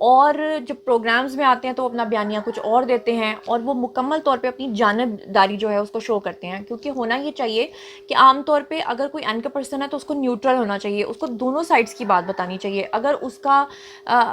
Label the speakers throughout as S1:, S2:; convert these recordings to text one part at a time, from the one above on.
S1: اور جب پروگرامز میں آتے ہیں تو اپنا بیانیہ کچھ اور دیتے ہیں اور وہ مکمل طور پہ اپنی جانبداری جو ہے اس کو شو کرتے ہیں. کیونکہ ہونا یہ چاہیے کہ عام طور پہ اگر کوئی اینکر پرسن ہے تو اس کو نیوٹرل ہونا چاہیے, اس کو دونوں سائڈس کی بات بتانی چاہیے. اگر اس کا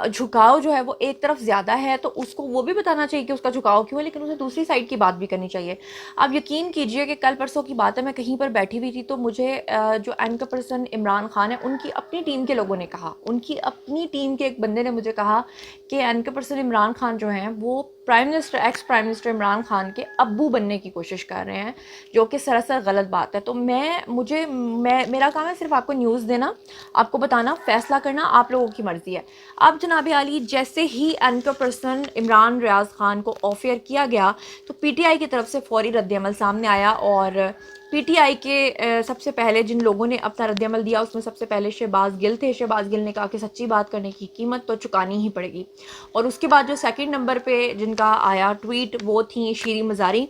S1: جھکاؤ جو ہے وہ ایک طرف زیادہ ہے تو اس کو وہ بھی بتانا چاہیے کہ اس کا جھکاؤ کیوں ہے, لیکن اسے دوسری سائڈ کی بات بھی کرنی چاہیے. آپ یقین کیجئے کہ کل پرسوں کی بات ہے, میں کہیں پر بیٹھی ہوئی تھی تو مجھے جو اینکر پرسن عمران خان ہے ان کی اپنی ٹیم کے لوگوں نے کہا, ان کی اپنی ٹیم کے ایک بندے نے مجھے کہا کہ اینکر پرسن عمران خان جو ہیں وہ ex prime minister Imran Khan کے ابو بننے کی کوشش کر رہے ہیں, جو کہ سراسر غلط بات ہے. تو میرا کام ہے صرف آپ کو نیوز دینا, آپ کو بتانا, فیصلہ کرنا آپ لوگوں کی مرضی ہے. اب جناب عالی جیسے ہی اینکر پرسن عمران ریاض خان کو آف ایئر کیا گیا تو پی ٹی آئی کی طرف سے فوری رد عمل سامنے آیا, اور پی ٹی آئی کے سب سے پہلے جن لوگوں نے اپنا رد عمل دیا اس میں سب سے پہلے شہباز گل تھے. شہباز گل نے کہا کہ سچی بات کرنے کی قیمت تو چکانی ہی پڑے گی. اور اس کے بعد جو سیکنڈ نمبر پہ جن کا آیا ٹویٹ وہ تھیں شیریں مزاری.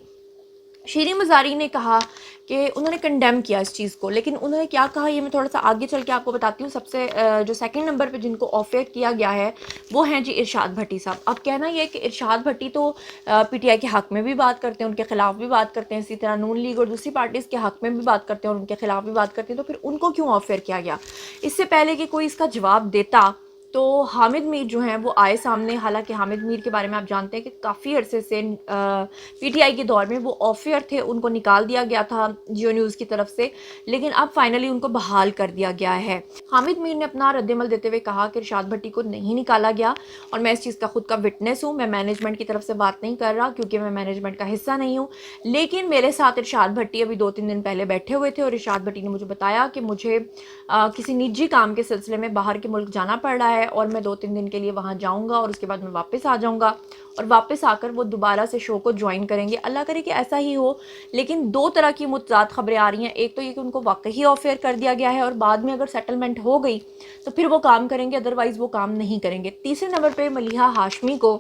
S1: شیریں مزاری نے کہا کہ انہوں نے کنڈیم کیا اس چیز کو, لیکن انہوں نے کیا کہا یہ میں تھوڑا سا آگے چل کے آپ کو بتاتی ہوں. سب سے جو سیکنڈ نمبر پہ جن کو آف ایئر کیا گیا ہے وہ ہیں جی ارشاد بھٹی صاحب. اب کہنا یہ ہے کہ ارشاد بھٹی تو پی ٹی آئی کے حق میں بھی بات کرتے ہیں, ان کے خلاف بھی بات کرتے ہیں, اسی طرح نون لیگ اور دوسری پارٹیز کے حق میں بھی بات کرتے ہیں اور ان کے خلاف بھی بات کرتے ہیں, تو پھر ان کو کیوں آف ایئر کیا گیا؟ اس سے پہلے کہ کوئی اس کا جواب دیتا تو حامد میر جو ہیں وہ آئے سامنے. حالانکہ حامد میر کے بارے میں آپ جانتے ہیں کہ کافی عرصے سے پی ٹی آئی کے دور میں وہ آف ایئر تھے, ان کو نکال دیا گیا تھا جیو نیوز کی طرف سے, لیکن اب فائنلی ان کو بحال کر دیا گیا ہے. حامد میر نے اپنا رد عمل دیتے ہوئے کہا کہ ارشاد بھٹی کو نہیں نکالا گیا, اور میں اس چیز کا خود کا وٹنس ہوں. میں مینجمنٹ کی طرف سے بات نہیں کر رہا کیونکہ میں مینجمنٹ کا حصہ نہیں ہوں, لیکن میرے ساتھ ارشاد بھٹی ابھی 2-3 دن پہلے بیٹھے ہوئے تھے اور ارشاد بھٹی نے مجھے بتایا کہ مجھے کسی نجی کام کے سلسلے میں باہر کے ملک جانا پڑ رہا ہے اور میں 2-3 دن کے لیے وہاں جاؤں گا اور اس کے بعد میں واپس آ جاؤں گا, اور واپس آ کر وہ دوبارہ سے شو کو جوائن کریں گے. اللہ کرے کہ ایسا ہی ہو. لیکن 2 طرح کی متضاد خبریں آ رہی ہیں. ایک تو یہ کہ ان کو واقعی آف ایئر کر دیا گیا ہے اور بعد میں اگر سیٹلمنٹ ہو گئی تو پھر وہ کام کریں گے, ادروائز وہ کام نہیں کریں گے. تیسرے نمبر پہ ملیحہ ہاشمی کو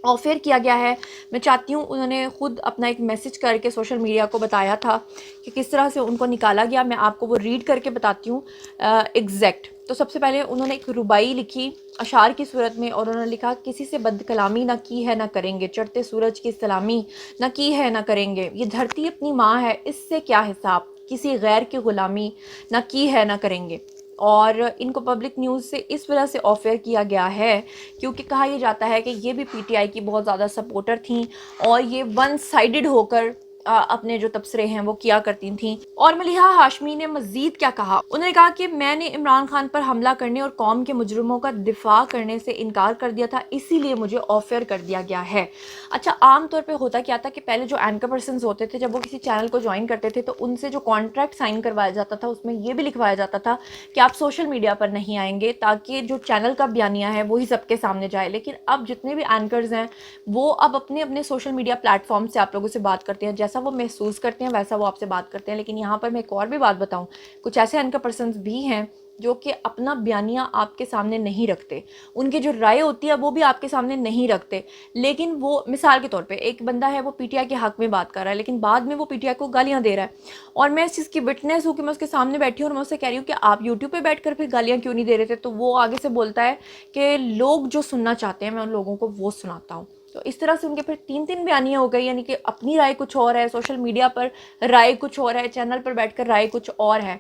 S1: آف ایئر کیا گیا ہے. میں چاہتی ہوں انہوں نے خود اپنا ایک میسج کر کے سوشل میڈیا کو بتایا تھا کہ کس طرح سے ان کو نکالا گیا. میں آپ کو وہ ریڈ کر کے بتاتی ہوں ایگزیکٹ. تو سب سے پہلے انہوں نے ایک ربائی لکھی اشعار کی صورت میں, اور انہوں نے لکھا کسی سے بد کلامی نہ کی ہے نہ کریں گے, چڑھتے سورج کی سلامی نہ کی ہے نہ کریں گے, یہ دھرتی اپنی ماں ہے اس سے کیا حساب, کسی غیر کی غلامی نہ کی ہے نہ کریں گے. اور ان کو پبلک نیوز سے اس وجہ سے آف ایئر کیا گیا ہے کیونکہ کہا یہ جاتا ہے کہ یہ بھی پی ٹی آئی کی بہت زیادہ سپورٹر تھیں اور یہ ون سائیڈڈ ہو کر اپنے جو تبصرے ہیں وہ کیا کرتی تھیں. اور ملیحہ ہاشمی نے مزید کیا کہا, انہوں نے کہا کہ میں نے عمران خان پر حملہ کرنے اور قوم کے مجرموں کا دفاع کرنے سے انکار کر دیا تھا, اسی لیے مجھے آف ایئر کر دیا گیا ہے. اچھا, عام طور پہ ہوتا کیا تھا کہ پہلے جو اینکر پرسنز ہوتے تھے جب وہ کسی چینل کو جوائن کرتے تھے تو ان سے جو کانٹریکٹ سائن کروایا جاتا تھا اس میں یہ بھی لکھوایا جاتا تھا کہ آپ سوشل میڈیا پر نہیں آئیں گے تاکہ جو چینل کا بیانیہ ہے وہی سب کے سامنے جائے. لیکن اب جتنے بھی اینکرز ہیں وہ اب اپنے اپنے سوشل میڈیا پلیٹ فارم سے آپ لوگوں سے بات کرتے ہیں, جیسا وہ محسوس کرتے ہیں ویسا وہ آپ سے بات کرتے ہیں. لیکن یہاں پر میں ایک اور بھی بات بتاؤں, کچھ ایسے اینکر پرسنز بھی ہیں جو کہ اپنا بیانیہ آپ کے سامنے نہیں رکھتے, ان کی جو رائے ہوتی ہے وہ بھی آپ کے سامنے نہیں رکھتے, لیکن وہ مثال کے طور پہ ایک بندہ ہے وہ پی ٹی آئی کے حق میں بات کر رہا ہے لیکن بعد میں وہ پی ٹی آئی کو گالیاں دے رہا ہے, اور میں اس چیز کی وٹنس ہوں کہ میں اس کے سامنے بیٹھی ہوں اور میں اس سے کہہ رہی ہوں کہ آپ یوٹیوب پہ بیٹھ کر پھر گالیاں کیوں نہیں دے رہے تھے, تو وہ آگے سے بولتا ہے کہ لوگ جو سننا چاہتے ہیں میں ان لوگوں کو وہ سناتا ہوں. تو اس طرح سے ان کے پھر 3 بیانیہ ہو گئی, یعنی کہ اپنی رائے کچھ اور ہے, سوشل میڈیا پر رائے کچھ اور ہے, چینل پر بیٹھ کر رائے کچھ اور ہے.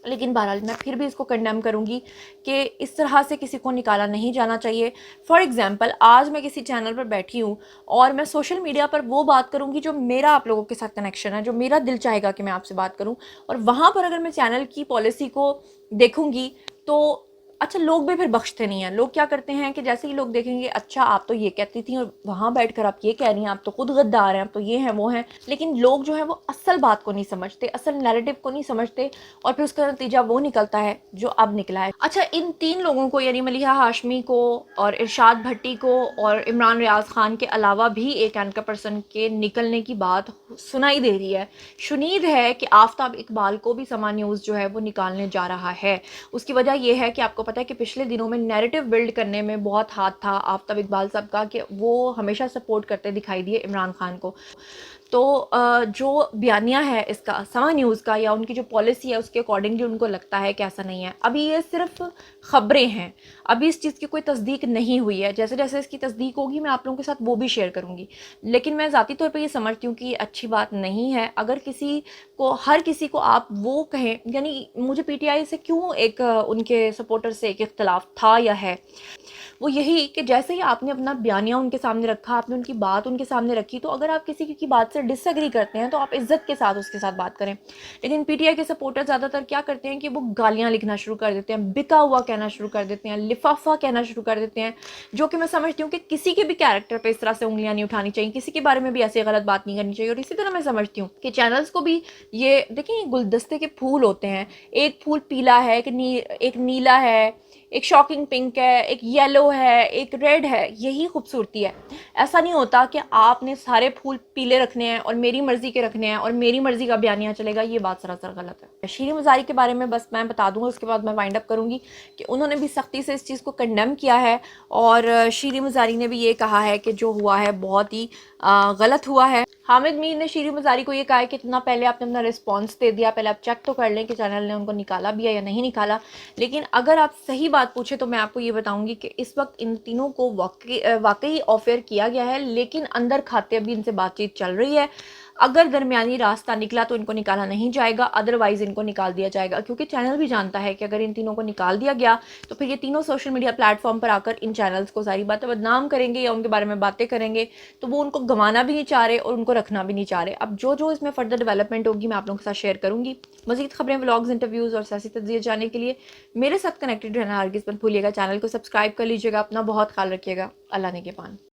S1: لیکن بہرحال میں پھر بھی اس کو کنڈیم کروں گی کہ اس طرح سے کسی کو نکالا نہیں جانا چاہیے. فار ایگزامپل آج میں کسی چینل پر بیٹھی ہوں اور میں سوشل میڈیا پر وہ بات کروں گی جو میرا آپ لوگوں کے ساتھ کنیکشن ہے, جو میرا دل چاہے گا کہ میں آپ سے بات کروں, اور وہاں پر اگر میں چینل کی پالیسی کو دیکھوں گی تو اچھا لوگ بھی پھر بخشتے نہیں ہیں. لوگ کیا کرتے ہیں کہ جیسے ہی لوگ دیکھیں گے اچھا آپ تو یہ کہتی تھیں اور وہاں بیٹھ کر آپ یہ کہہ رہی ہیں, آپ تو خود غدار ہیں, آپ تو یہ ہیں وہ ہیں, لیکن لوگ جو ہیں وہ اصل بات کو نہیں سمجھتے, اصل نیریٹو کو نہیں سمجھتے, اور پھر اس کا نتیجہ وہ نکلتا ہے جو اب نکلا ہے. اچھا, ان 3 لوگوں کو یعنی ملیحہ ہاشمی کو اور ارشاد بھٹی کو اور عمران ریاض خان کے علاوہ بھی ایک اینکر پرسن کے نکلنے کی بات سنائی دے رہی ہے. شنید ہے کہ آفتاب اقبال کو بھی سما نیوز جو ہے وہ نکالنے جا رہا ہے. اس کی وجہ یہ ہے کہ آپ کو پتہ ہے کہ پچھلے دنوں میں نیریٹو بلڈ کرنے میں بہت ہاتھ تھا آفتاب اقبال صاحب کا, کہ وہ ہمیشہ سپورٹ کرتے دکھائی دیے عمران خان کو. تو جو بیانیہ ہے اس کا سما نیوز کا یا ان کی جو پالیسی ہے اس کے اکارڈنگلی ان کو لگتا ہے کہ ایسا نہیں ہے. ابھی یہ صرف خبریں ہیں, ابھی اس چیز کی کوئی تصدیق نہیں ہوئی ہے. جیسے جیسے اس کی تصدیق ہوگی میں آپ لوگوں کے ساتھ وہ بھی شیئر کروں گی. لیکن میں ذاتی طور پہ یہ سمجھتی ہوں کہ یہ اچھی بات نہیں ہے. اگر کسی کو, ہر کسی کو آپ وہ کہیں, یعنی مجھے پی ٹی آئی سے کیوں ایک ان کے سپورٹر سے ایک اختلاف تھا یا ہے, وہ یہی کہ جیسے ہی آپ نے اپنا بیانیہ ان کے سامنے رکھا, آپ نے ان کی بات ان کے سامنے رکھی, تو اگر آپ کسی کی بات سے ڈس ایگری کرتے ہیں تو آپ عزت کے ساتھ اس کے ساتھ بات کریں. لیکن پی ٹی آئی کے سپورٹر زیادہ تر کیا کرتے ہیں کہ وہ گالیاں لکھنا شروع کر دیتے ہیں, بکا ہوا کہنا شروع کر دیتے ہیں, لفافہ کہنا شروع کر دیتے ہیں, جو کہ میں سمجھتی ہوں کہ کسی کے بھی کیریکٹر پہ اس طرح سے انگلیاں نہیں اٹھانی چاہیے, کسی کے بارے میں بھی ایسی غلط بات نہیں کرنی چاہیے. اور اسی طرح میں سمجھتی ہوں کہ چینلز کو بھی یہ دیکھیں, یہ گلدستے کے پھول ہوتے ہیں, ایک پھول پیلا ہے, ایک نیلا ہے, ایک شاکنگ پنک ہے, ایک یلو ہے, ایک ریڈ ہے, یہی خوبصورتی ہے. ایسا نہیں ہوتا کہ آپ نے سارے پھول پیلے رکھنے ہیں اور میری مرضی کے رکھنے ہیں اور میری مرضی کا بیانیہ چلے گا, یہ بات سراسر غلط ہے. شیریں مزاری کے بارے میں بس میں بتا دوں, اس کے بعد میں وائنڈ اپ کروں گی کہ انہوں نے بھی سختی سے اس چیز کو کنڈیم کیا ہے, اور شیریں مزاری نے بھی یہ کہا ہے کہ جو ہوا ہے بہت ہی غلط ہوا ہے. حامد میر نے شیریں مزاری کو یہ کہا ہے کہ اتنا پہلے آپ نے اپنا رسپانس دے دیا, پہلے آپ چیک تو کر لیں کہ چینل نے ان کو نکالا بھی ہے یا نہیں نکالا. لیکن اگر آپ صحیح بات پوچھیں تو میں آپ کو یہ بتاؤں گی کہ اس وقت ان تینوں کو واقعی آفر کیا گیا ہے, لیکن اندر کھاتے ابھی ان سے بات چیت چل رہی ہے. اگر درمیانی راستہ نکلا تو ان کو نکالا نہیں جائے گا, ادروائز ان کو نکال دیا جائے گا, کیونکہ چینل بھی جانتا ہے کہ اگر ان تینوں کو نکال دیا گیا تو پھر یہ تینوں سوشل میڈیا پلیٹ فارم پر آ کر ان چینلز کو ساری باتیں بدنام کریں گے یا ان کے بارے میں باتیں کریں گے, تو وہ ان کو گنوانا بھی نہیں چاہ رہے اور ان کو رکھنا بھی نہیں چاہ رہے. اب جو اس میں فردر ڈیولپمنٹ ہوگی میں آپ لوگوں کے ساتھ شیئر کروں گی. مزید خبریں, ولاگز, انٹرویوز اور سیاسی تجزیے جاننے کے لیے میرے ساتھ کنیکٹڈ رہنا ہرگز مت بھولیے گا. چینل کو سبسکرائب کر لیجیے گا. اپنا بہت خیال رکھیے گا. اللہ نگہبان.